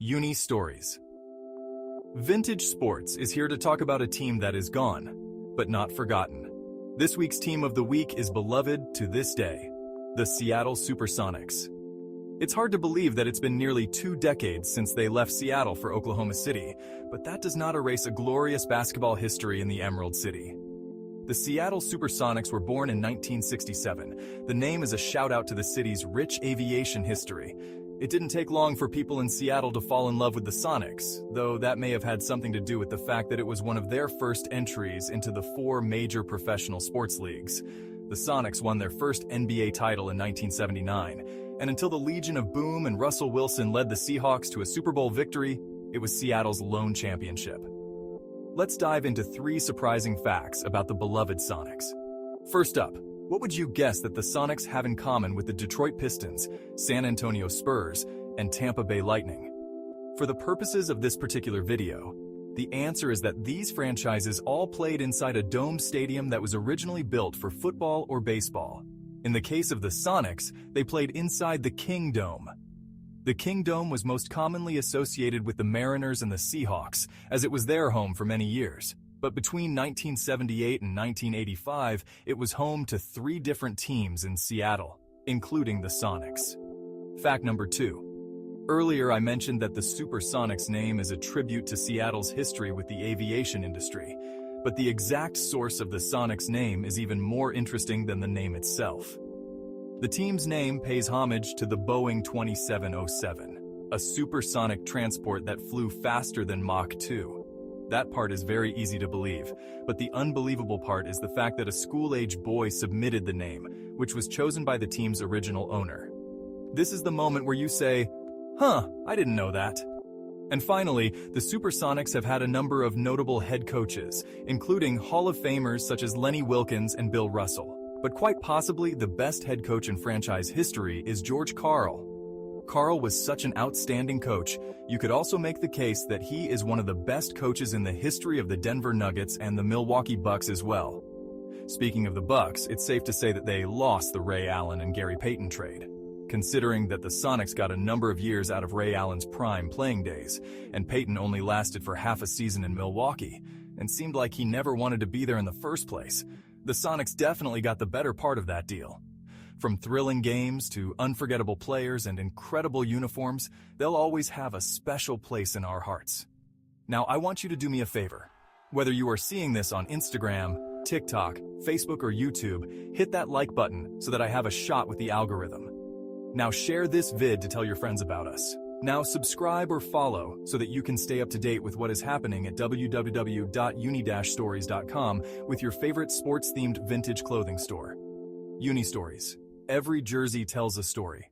Uni Stories. Vintage Sports is here to talk about a team that is gone, but not forgotten. This week's team of the week is beloved to this day, the Seattle Supersonics. It's hard to believe that it's been nearly 2 decades since they left Seattle for Oklahoma City, but that does not erase a glorious basketball history in the Emerald City. The Seattle Supersonics were born in 1967. The name is a shout-out to the city's rich aviation history. It didn't take long for people in Seattle to fall in love with the Sonics, though that may have had something to do with the fact that it was one of their first entries into the 4 major professional sports leagues. The Sonics won their first NBA title in 1979, and until the Legion of Boom and Russell Wilson led the Seahawks to a Super Bowl victory, it was Seattle's lone championship. Let's dive into 3 surprising facts about the beloved Sonics. First up, what would you guess that the Sonics have in common with the Detroit Pistons, San Antonio Spurs, and Tampa Bay Lightning? For the purposes of this particular video, the answer is that these franchises all played inside a domed stadium that was originally built for football or baseball. In the case of the Sonics, they played inside the King Dome. The King Dome was most commonly associated with the Mariners and the Seahawks, as it was their home for many years. But between 1978 and 1985, it was home to 3 different teams in Seattle, including the Sonics. Fact number 2. Earlier I mentioned that the Supersonics name is a tribute to Seattle's history with the aviation industry, but the exact source of the Sonics name is even more interesting than the name itself. The team's name pays homage to the Boeing 2707, a supersonic transport that flew faster than Mach 2. That part is very easy to believe, but the unbelievable part is the fact that a school-age boy submitted the name, which was chosen by the team's original owner. This is the moment where you say, "Huh, I didn't know that." And finally, the Supersonics have had a number of notable head coaches, including Hall of Famers such as Lenny Wilkens and Bill Russell. But quite possibly the best head coach in franchise history is George Karl. Karl was such an outstanding coach, you could also make the case that he is one of the best coaches in the history of the Denver Nuggets and the Milwaukee Bucks as well. Speaking of the Bucks, it's safe to say that they lost the Ray Allen and Gary Payton trade. Considering that the Sonics got a number of years out of Ray Allen's prime playing days, and Payton only lasted for half a season in Milwaukee, and seemed like he never wanted to be there in the first place, the Sonics definitely got the better part of that deal. From thrilling games to unforgettable players and incredible uniforms, they'll always have a special place in our hearts. Now, I want you to do me a favor. Whether you are seeing this on Instagram, TikTok, Facebook, or YouTube, hit that like button so that I have a shot with the algorithm. Now share this vid to tell your friends about us. Now subscribe or follow so that you can stay up to date with what is happening at www.uni-stories.com with your favorite sports-themed vintage clothing store. Uni Stories. Every jersey tells a story.